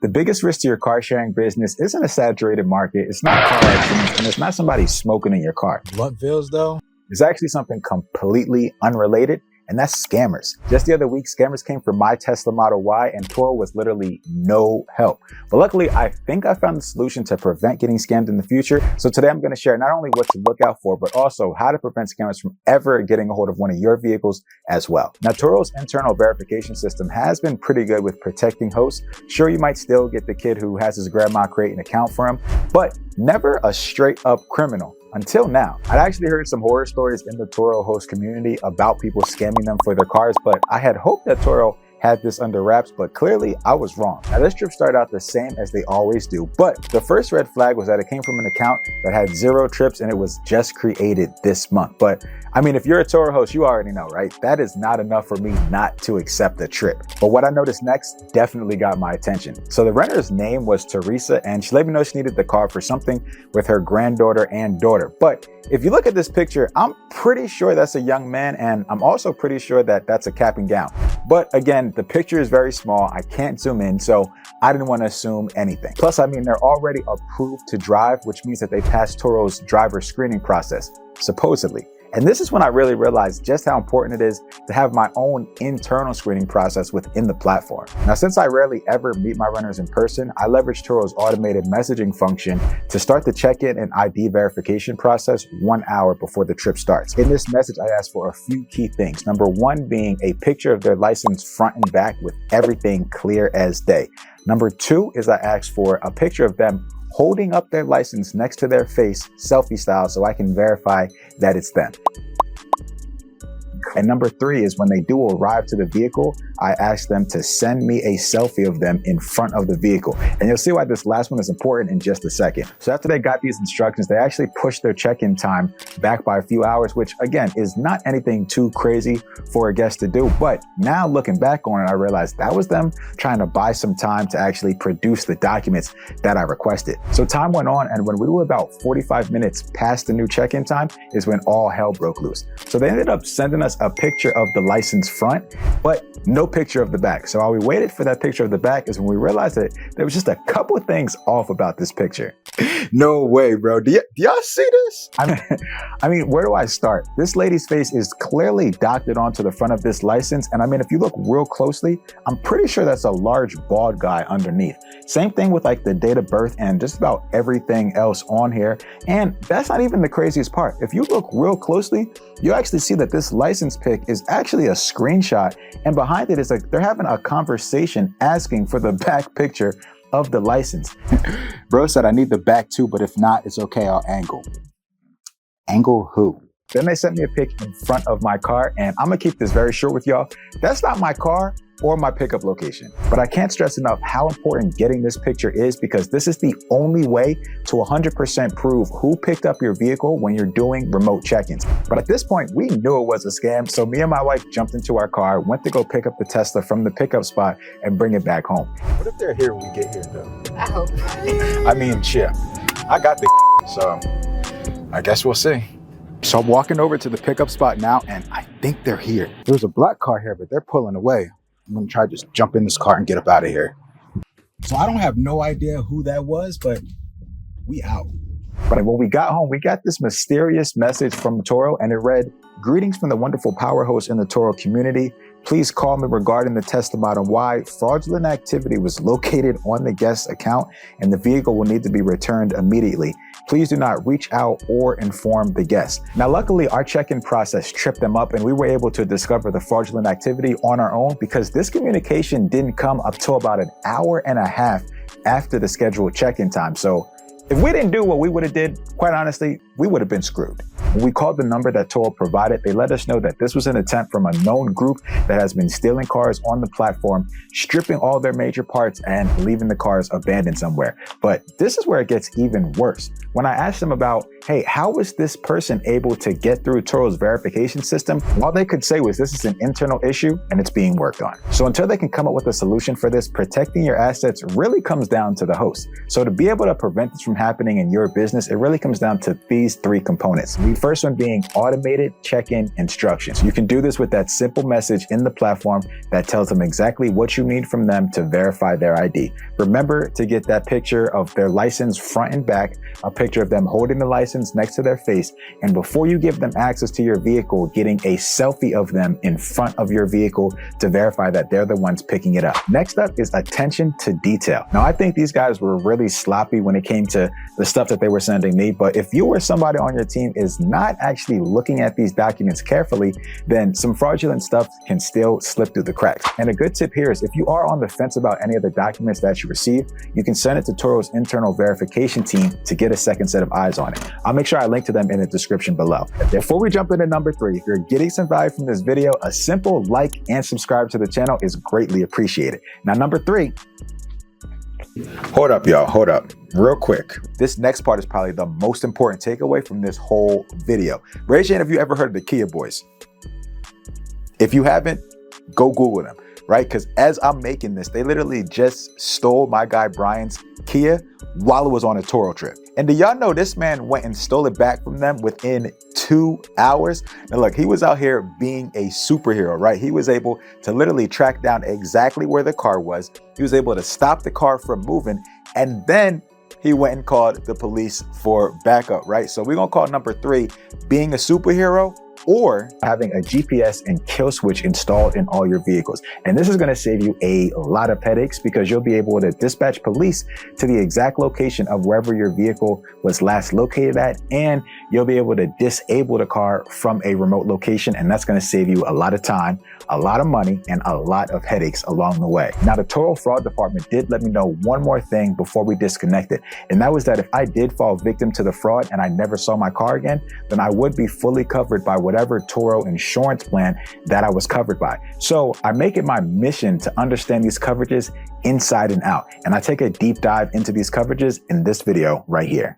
The biggest risk to your car sharing business isn't a saturated market, it's not car accidents, and it's not somebody smoking in your car. Blunt bills, though? It's actually something completely unrelated, and that's scammers. Just the other week, scammers came for my Tesla Model Y, and Turo was literally no help. But luckily, I think I found the solution to prevent getting scammed in the future. So today I'm gonna share not only what to look out for, but also how to prevent scammers from ever getting a hold of one of your vehicles as well. Now, Turo's internal verification system has been pretty good with protecting hosts. Sure, you might still get the kid who has his grandma create an account for him, but never a straight up criminal. Until now. I'd actually heard some horror stories in the Turo host community about people scamming them for their cars, but I had hoped that Turo had this under wraps, but clearly I was wrong. Now, this trip started out the same as they always do, but the first red flag was that it came from an account that had 0 trips and it was just created this month. But I mean, if you're a Turo host, you already know, right? That is not enough for me not to accept the trip. But what I noticed next definitely got my attention. So the renter's name was Teresa, and she let me know she needed the car for something with her granddaughter and daughter. But if you look at this picture, I'm pretty sure that's a young man, and I'm also pretty sure that that's a cap and gown. But again, the picture is very small. I can't zoom in, so I didn't want to assume anything. Plus, I mean, they're already approved to drive, which means that they passed Turo's driver screening process, supposedly. And this is when I really realized just how important it is to have my own internal screening process within the platform. Now, since I rarely ever meet my renters in person, I leverage Turo's automated messaging function to start the check-in and ID verification process 1 hour before the trip starts. In this message, I ask for a few key things. Number one being a picture of their license front and back with everything clear as day. Number two is I ask for a picture of them holding up their license next to their face, selfie style, so I can verify that it's them. And number three is when they do arrive to the vehicle, I ask them to send me a selfie of them in front of the vehicle. And you'll see why this last one is important in just a second. So after they got these instructions, they actually pushed their check-in time back by a few hours, which again is not anything too crazy for a guest to do. But now looking back on it, I realized that was them trying to buy some time to actually produce the documents that I requested. So time went on, and when we were about 45 minutes past the new check-in time is when all hell broke loose. So they ended up sending us a picture of the license front, but no picture of the back. So while we waited for that picture of the back is when we realized that there was just a couple of things off about this picture. No way, bro. Do y'all see this? I mean, where do I start? This lady's face is clearly doctored onto the front of this license. And I mean, if you look real closely, I'm pretty sure that's a large bald guy underneath. Same thing with like the date of birth and just about everything else on here. And that's not even the craziest part. If you look real closely, you actually see that this license pic is actually a screenshot, and behind it is like they're having a conversation asking for the back picture of the license. Bro said, I need the back too, but if not, it's okay, I'll angle. Angle who? Then they sent me a pic in front of my car, and I'm gonna keep this very short with y'all. That's not my car or my pickup location. But I can't stress enough how important getting this picture is, because this is the only way to 100% prove who picked up your vehicle when you're doing remote check-ins. But at this point, we knew it was a scam, so me and my wife jumped into our car, went to go pick up the Tesla from the pickup spot and bring it back home. What if they're here when we get here though? I hope. I mean, shit, I got the so I guess we'll see. So I'm walking over to the pickup spot now, and I think they're here. There's a black car here, but they're pulling away. I'm gonna try to just jump in this car and get up out of here. So I don't have no idea who that was, but we out. But when we got home, we got this mysterious message from Turo, and it read, "Greetings from the wonderful power host in the Turo community. Please call me regarding the Tesla Model Y. Fraudulent activity was located on the guest's account, and the vehicle will need to be returned immediately. Please do not reach out or inform the guest." Now, luckily, our check-in process tripped them up, and we were able to discover the fraudulent activity on our own, because this communication didn't come up till about an hour and a half after the scheduled check-in time. So if we didn't do what we would have did, quite honestly, we would have been screwed. When we called the number that Turo provided, they let us know that this was an attempt from a known group that has been stealing cars on the platform, stripping all their major parts and leaving the cars abandoned somewhere. But this is where it gets even worse. When I asked them about, hey, how was this person able to get through Turo's verification system? All they could say was, this is an internal issue and it's being worked on. So until they can come up with a solution for this, protecting your assets really comes down to the host. So to be able to prevent this from happening in your business, it really comes down to these three components. first one being automated check-in instructions. You can do this with that simple message in the platform that tells them exactly what you need from them to verify their ID. Remember to get that picture of their license front and back, a picture of them holding the license next to their face, and before you give them access to your vehicle, getting a selfie of them in front of your vehicle to verify that they're the ones picking it up. Next up is attention to detail. Now, I think these guys were really sloppy when it came to the stuff that they were sending me, but if you or somebody on your team is not actually looking at these documents carefully, then some fraudulent stuff can still slip through the cracks. And a good tip here is if you are on the fence about any of the documents that you receive, you can send it to Turo's internal verification team to get a second set of eyes on it. I'll make sure I link to them in the description below. Before we jump into number 3, if you're getting some value from this video, a simple like and subscribe to the channel is greatly appreciated. Now, number 3, hold up, y'all, hold up. Real quick, this next part is probably the most important takeaway from this whole video. Raise your hand if you ever heard of the Kia boys. If you haven't, go Google them, right? Because as I'm making this, they literally just stole my guy Brian's Kia while it was on a Turo trip. And do y'all know this man went and stole it back from them within 2 hours? Now look, he was out here being a superhero, right? He was able to literally track down exactly where the car was. He was able to stop the car from moving, and then he went and called the police for backup, right? So we're gonna call number 3 being a superhero, or having a GPS and kill switch installed in all your vehicles. And this is going to save you a lot of headaches because you'll be able to dispatch police to the exact location of wherever your vehicle was last located at, and you'll be able to disable the car from a remote location, and that's going to save you a lot of time, a lot of money, and a lot of headaches along the way. Now, the Turo fraud department did let me know one more thing before we disconnected, and that was that if I did fall victim to the fraud and I never saw my car again, then I would be fully covered by whatever Turo insurance plan that I was covered by. So I make it my mission to understand these coverages inside and out, and I take a deep dive into these coverages in this video right here.